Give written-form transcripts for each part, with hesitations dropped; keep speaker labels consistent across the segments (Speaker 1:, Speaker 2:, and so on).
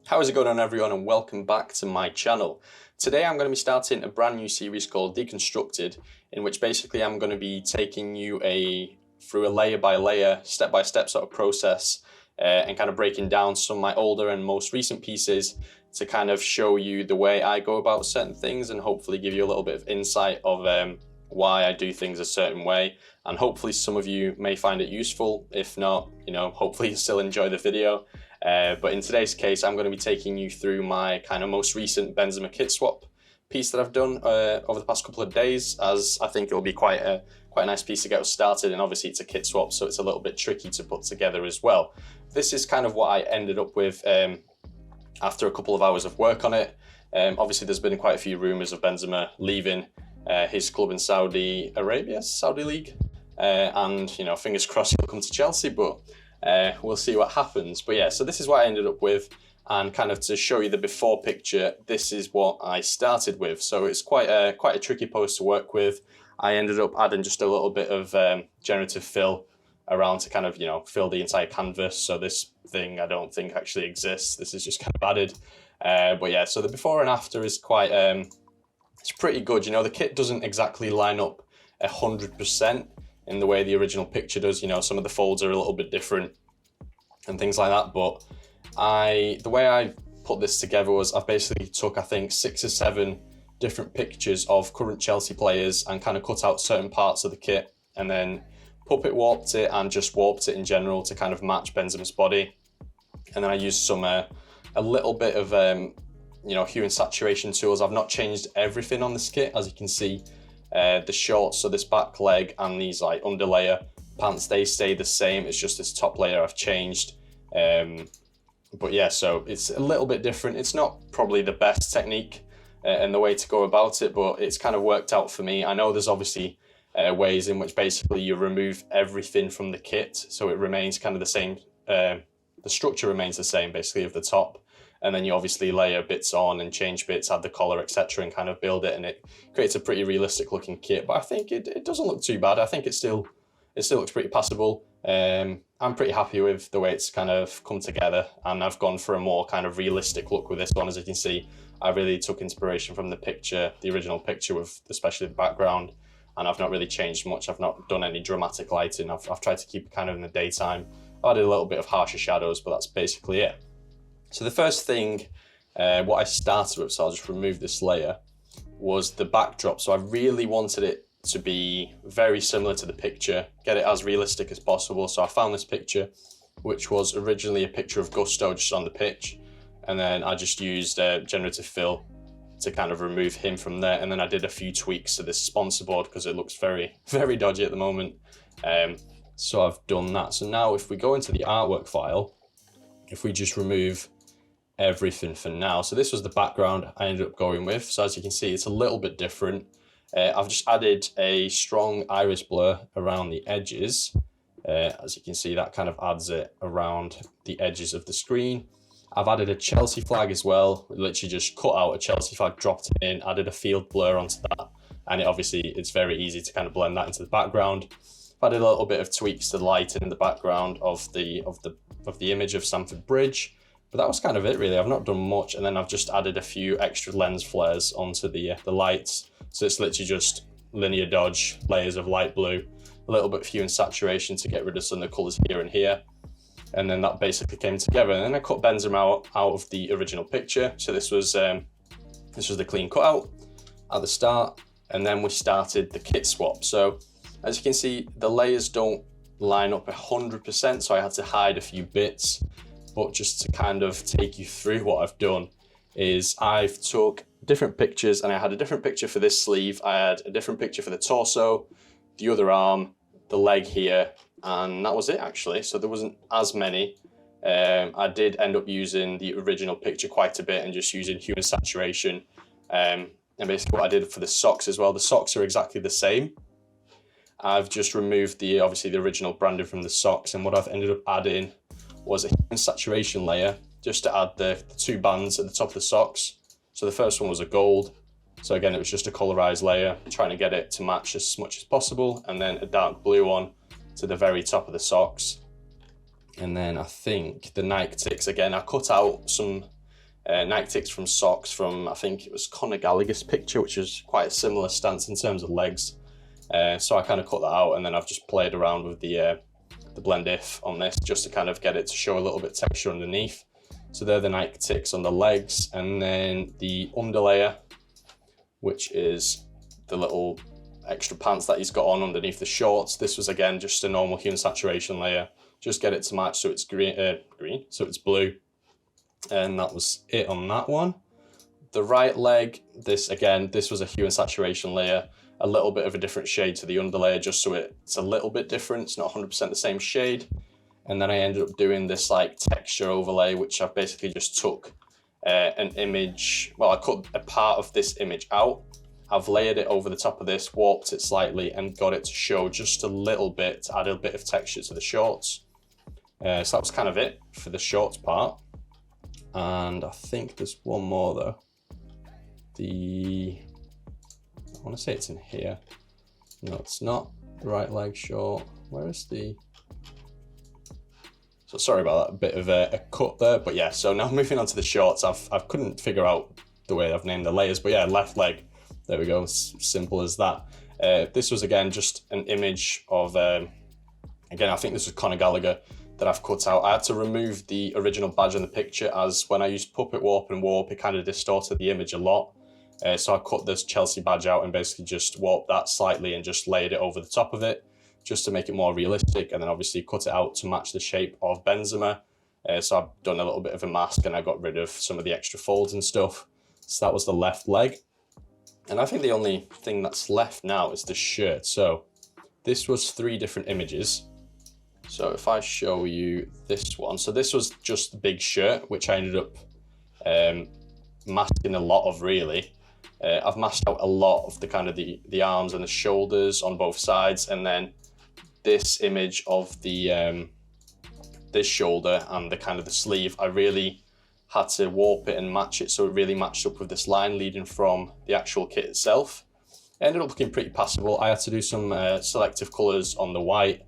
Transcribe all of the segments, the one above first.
Speaker 1: How is it going on, everyone, and welcome back to my channel. Today I'm going to be starting a brand new series called Deconstructed, in which basically I'm going to be taking you through a layer by layer, step by step sort of process, and kind of breaking down some of my older and most recent pieces to kind of show you the way I go about certain things and hopefully give you a little bit of insight of why I do things a certain way. And hopefully some of you may find it useful. If not, hopefully you still enjoy the video. But in today's case, I'm going to be taking you through my kind of most recent Benzema kit swap piece that I've done over the past couple of days, as I think it will be quite a nice piece to get us started. And obviously it's a kit swap, so it's a little bit tricky to put together as well. This is kind of what I ended up with after a couple of hours of work on it. Obviously there's been quite a few rumours of Benzema leaving his club in Saudi Arabia, Saudi League, and fingers crossed he'll come to Chelsea, but we'll see what happens. But yeah, so this is what I ended up with, and kind of to show you the before picture, this is what I started with. So it's quite a tricky pose to work with. I ended up adding just a little bit of generative fill around to kind of fill the entire canvas. So this thing I don't think actually exists. This is just kind of added. But yeah, so the before and after is quite it's pretty good. The kit doesn't exactly line up 100% in the way the original picture does. Some of the folds are a little bit different and things like that, but the way I put this together was I've basically took, I think, 6 or 7 different pictures of current Chelsea players and kind of cut out certain parts of the kit and then puppet warped it and just warped it in general to kind of match Benzema's body. And then I used some a little bit of hue and saturation tools. I've not changed everything on this kit, as you can see. The shorts, so this back leg and these like underlayer pants, they stay the same. It's just this top layer I've changed. But yeah, so it's a little bit different. It's not probably the best technique and the way to go about it, but it's kind of worked out for me. I know there's obviously ways in which basically you remove everything from the kit, so it remains kind of the same. The structure remains the same basically of the top. And then you obviously layer bits on and change bits, add the collar, etc., and kind of build it, and it creates a pretty realistic looking kit. But I think it doesn't look too bad. I think it still looks pretty passable. I'm pretty happy with the way it's kind of come together, and I've gone for a more kind of realistic look with this one. As you can see, I really took inspiration from the original picture, with especially the background, and I've not really changed much. I've not done any dramatic lighting. I've tried to keep it kind of in the daytime. I added a little bit of harsher shadows, but that's basically it. So the first thing, what I started with, so I'll just remove this layer, was the backdrop. So I really wanted it to be very similar to the picture, get it as realistic as possible. So I found this picture, which was originally a picture of Gusto just on the pitch. And then I just used generative fill to kind of remove him from there. And then I did a few tweaks to this sponsor board because it looks very, very dodgy at the moment. So I've done that. So now if we go into the artwork file, if we just remove everything for now. So this was the background I ended up going with. So as you can see, it's a little bit different. I've just added a strong iris blur around the edges. As you can see, that kind of adds it around the edges of the screen. I've added a Chelsea flag as well. We literally just cut out a Chelsea flag, dropped it in, added a field blur onto that. And it's very easy to kind of blend that into the background. I've added a little bit of tweaks to the lighting in the background of the image of Stamford Bridge. But that was kind of it, really. I've not done much, and then I've just added a few extra lens flares onto the lights. So it's literally just linear dodge, layers of light blue, a little bit of hue and saturation to get rid of some of the colours here and here. And then that basically came together. And then I cut Benzema out of the original picture. So this was the clean cutout at the start, and then we started the kit swap. So as you can see, the layers don't line up 100%, so I had to hide a few bits. But just to kind of take you through what I've done is I've took different pictures, and I had a different picture for this sleeve. I had a different picture for the torso, the other arm, the leg here, and that was it actually. So there wasn't as many. I did end up using the original picture quite a bit and just using hue and saturation. And basically what I did for the socks as well, the socks are exactly the same. I've just removed obviously the original branding from the socks, and what I've ended up adding was a hue and saturation layer just to add the 2 bands at the top of the socks. So the first one was a gold. So again, it was just a colorized layer, trying to get it to match as much as possible. And then a dark blue one to the very top of the socks. And then I think the Nike ticks, again, I cut out some Nike ticks from socks from, I think it was Conor Gallagher's picture, which was quite a similar stance in terms of legs. So I kind of cut that out, and then I've just played around with the blend if on this just to kind of get it to show a little bit of texture underneath. So they're the Nike ticks on the legs, and then the underlayer, which is the little extra pants that he's got on underneath the shorts. This was again just a normal hue and saturation layer, just get it to match so it's green, so it's blue. And that was it on that one. The right leg, this was a hue and saturation layer, a little bit of a different shade to the underlayer, just so it's a little bit different. It's not 100% the same shade. And then I ended up doing this like texture overlay, which I've basically just took an image. Well, I cut a part of this image out. I've layered it over the top of this, warped it slightly, and got it to show just a little bit, to add a bit of texture to the shorts. So that was kind of it for the shorts part. And I think there's one more though. I want to say it's in here. No, it's not. The right leg short. Where is the... So sorry about that, a bit of a cut there. But yeah, so now moving on to the shorts, I couldn't figure out the way I've named the layers. But yeah, left leg. There we go, simple as that. This was again just an image of, again, I think this was Conor Gallagher that I've cut out. I had to remove the original badge in the picture, as when I used puppet warp and warp, it kind of distorted the image a lot. So I cut this Chelsea badge out and basically just warped that slightly and just layered it over the top of it, just to make it more realistic, and then obviously cut it out to match the shape of Benzema. So I've done a little bit of a mask and I got rid of some of the extra folds and stuff. So that was the left leg. And I think the only thing that's left now is the shirt. So this was 3 different images. So if I show you this one, so this was just the big shirt, which I ended up masking a lot of, really. I've masked out a lot of the kind of the arms and the shoulders on both sides, and then this image of the this shoulder and the kind of the sleeve, I really had to warp it and match it so it really matched up with this line leading from the actual kit itself. It ended up looking pretty passable. I had to do some selective colours on the white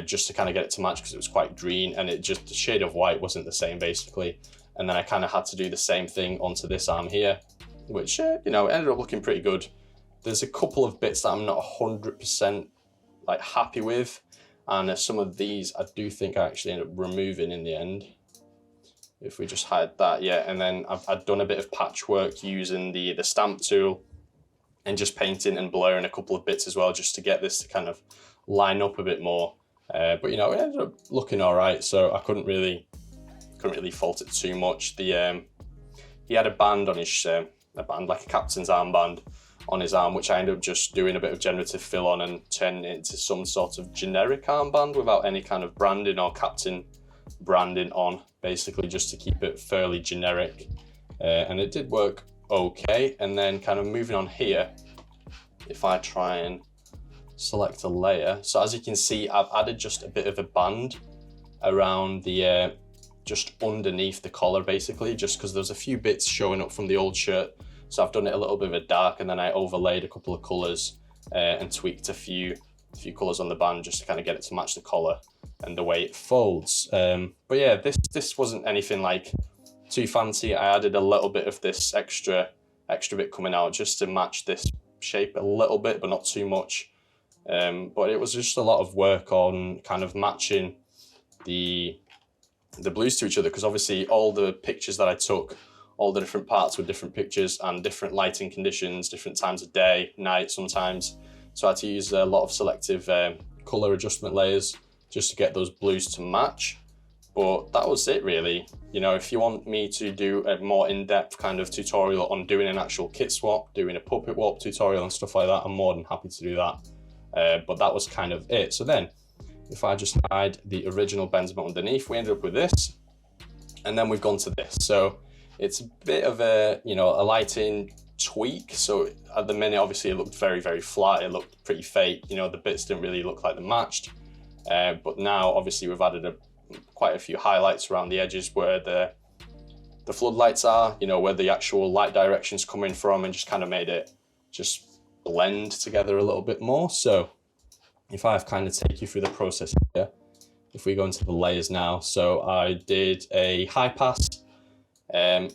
Speaker 1: just to kind of get it to match, because it was quite green and the shade of white wasn't the same basically. And then I kind of had to do the same thing onto this arm here, which you know, ended up looking pretty good. There's a couple of bits that I'm not 100% like happy with, and some of these I do think I actually ended up removing in the end. If we just hide that, yeah. And then I've done a bit of patchwork using the stamp tool and just painting and blurring a couple of bits as well, just to get this to kind of line up a bit more. But you know, it ended up looking all right, so I couldn't really fault it too much. He had a band on his like a captain's armband on his arm, which I ended up just doing a bit of generative fill on and turning it into some sort of generic armband without any kind of branding or captain branding on, basically just to keep it fairly generic. And it did work okay. And then kind of moving on here, if I try and select a layer, so as you can see, I've added just a bit of a band around the just underneath the collar, basically, just because there's a few bits showing up from the old shirt. So I've done it a little bit of a dark, and then I overlaid a couple of colors and tweaked a few colors on the band just to kind of get it to match the collar and the way it folds. But yeah, this wasn't anything like too fancy. I added a little bit of this extra bit coming out just to match this shape a little bit, but not too much. But it was just a lot of work on kind of matching the blues to each other, because obviously all the pictures that I took, all the different parts were different pictures and different lighting conditions, different times of day, night sometimes. So I had to use a lot of selective color adjustment layers just to get those blues to match. But that was it, really. You know, if you want me to do a more in-depth kind of tutorial on doing an actual kit swap, doing a puppet warp tutorial and stuff like that, I'm more than happy to do that. But that was kind of it. So then, if I just hide the original Benzema underneath, we ended up with this, and then we've gone to this. So it's a bit of a, you know, a lighting tweak. So at the minute, obviously it looked very, very flat. It looked pretty fake. You know, the bits didn't really look like they matched. But now, obviously, we've added quite a few highlights around the edges where the floodlights are, you know, where the actual light direction's coming from, and just kind of made it just blend together a little bit more. So if I kind of take you through the process here, if we go into the layers now, so I did a high pass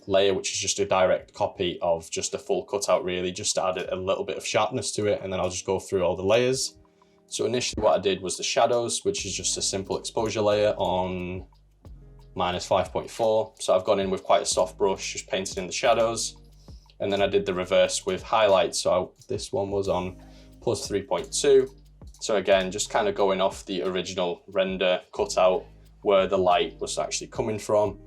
Speaker 1: layer, which is just a direct copy of just a full cutout, really, just to add a little bit of sharpness to it. And then I'll just go through all the layers. So initially what I did was the shadows, which is just a simple exposure layer on -5.4. So I've gone in with quite a soft brush, just painted in the shadows. And then I did the reverse with highlights. So this one was on +3.2. So again, just kind of going off the original render cutout where the light was actually coming from.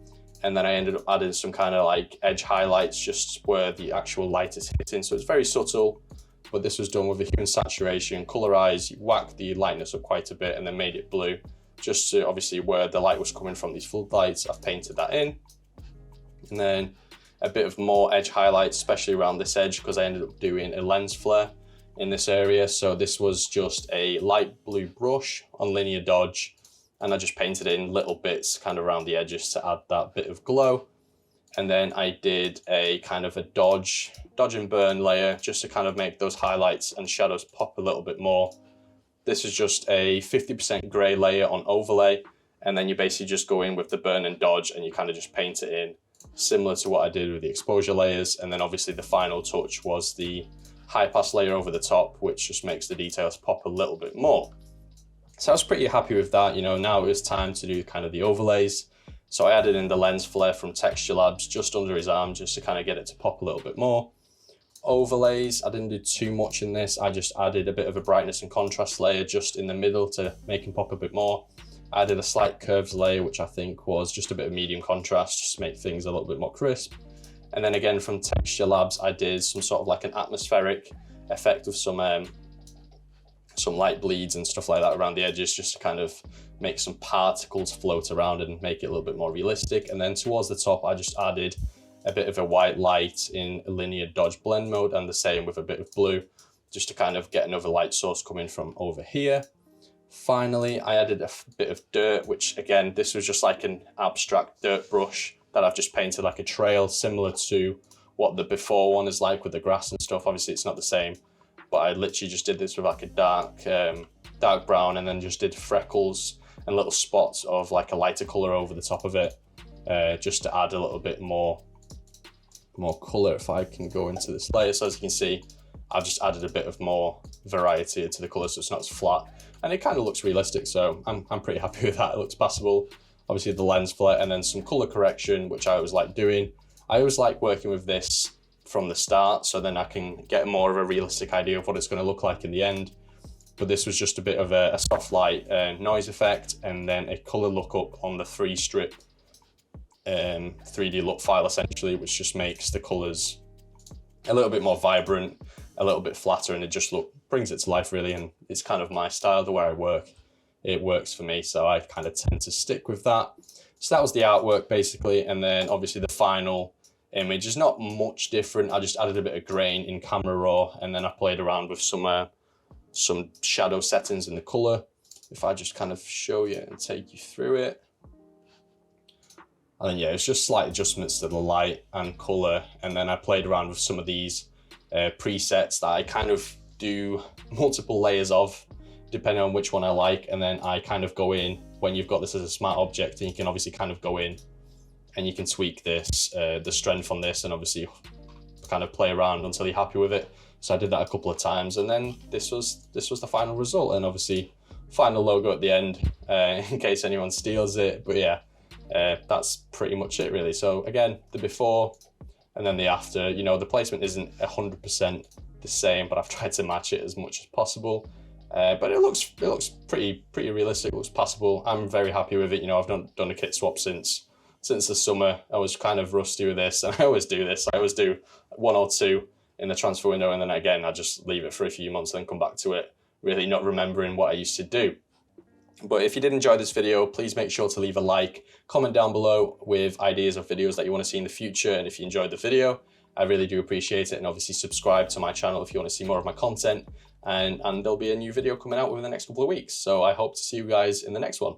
Speaker 1: And then I ended up adding some kind of like edge highlights just where the actual light is hitting. So it's very subtle, but this was done with a hue and saturation, colorize, whacked the lightness up quite a bit and then made it blue. Just to obviously where the light was coming from, these floodlights, I've painted that in. And then a bit of more edge highlights, especially around this edge, because I ended up doing a lens flare in this area. So this was just a light blue brush on linear dodge, and I just painted in little bits kind of around the edges to add that bit of glow. And then I did a kind of a dodge and burn layer just to kind of make those highlights and shadows pop a little bit more. This is just a 50% gray layer on overlay, and then you basically just go in with the burn and dodge and you kind of just paint it in, similar to what I did with the exposure layers. And then obviously the final touch was the high pass layer over the top, which just makes the details pop a little bit more. So I was pretty happy with that. Now it was time to do kind of the overlays. So I added in the lens flare from Texture Labs just under his arm, just to kind of get it to pop a little bit more. Overlays, I didn't do too much in this. I just added a bit of a brightness and contrast layer just in the middle to make him pop a bit more. I added a slight curves layer, which I think was just a bit of medium contrast, just to make things a little bit more crisp. And then again from Texture Labs, I did some sort of like an atmospheric effect with some light bleeds and stuff like that around the edges, just to kind of make some particles float around and make it a little bit more realistic. And then towards the top, I just added a bit of a white light in linear dodge blend mode, and the same with a bit of blue, just to kind of get another light source coming from over here. Finally, I added a bit of dirt, which again, this was just like an abstract dirt brush that I've just painted like a trail, similar to what the before one is like with the grass and stuff. Obviously it's not the same, but I literally just did this with like a dark brown, and then just did freckles and little spots of like a lighter color over the top of it, just to add a little bit more color. If I can go into this layer, so as you can see, I've just added a bit of more variety to the color, so it's not as flat, and it kind of looks realistic. So I'm pretty happy with that. It looks passable. Obviously the lens flare, and then some color correction, which I always like doing. I always like working with this from the start, so then I can get more of a realistic idea of what it's going to look like in the end. But this was just a bit of a soft light noise effect, and then a color lookup on the 3-strip 3D look file essentially, which just makes the colors a little bit more vibrant, a little bit flatter, and it just brings it to life really. And it's kind of my style, the way I work. It works for me, so I kind of tend to stick with that. So that was the artwork basically, and then obviously the final image is not much different. I just added a bit of grain in camera raw, and then I played around with some shadow settings in the color. If I just kind of show you and take you through it. And then yeah, it's just slight adjustments to the light and color. And then I played around with some of these presets that I kind of do multiple layers of, depending on which one I like. And then I kind of go in, when you've got this as a smart object, and you can obviously kind of go in and you can tweak this, the strength on this, and obviously kind of play around until you're happy with it. So I did that a couple of times, and then this was the final result, and obviously final logo at the end, in case anyone steals it. But yeah, that's pretty much it really. So again, the before and then the after, the placement isn't 100% the same, but I've tried to match it as much as possible. But it looks pretty realistic, it looks passable. I'm very happy with it. I've done a kit swap since the summer. I was kind of rusty with this, and I always do this. I always do 1 or 2 in the transfer window, and then again I just leave it for a few months and then come back to it, really not remembering what I used to do. But if you did enjoy this video, please make sure to leave a like, comment down below with ideas of videos that you want to see in the future, and if you enjoyed the video, I really do appreciate it. And obviously subscribe to my channel if you want to see more of my content, and there'll be a new video coming out within the next couple of weeks. So I hope to see you guys in the next one.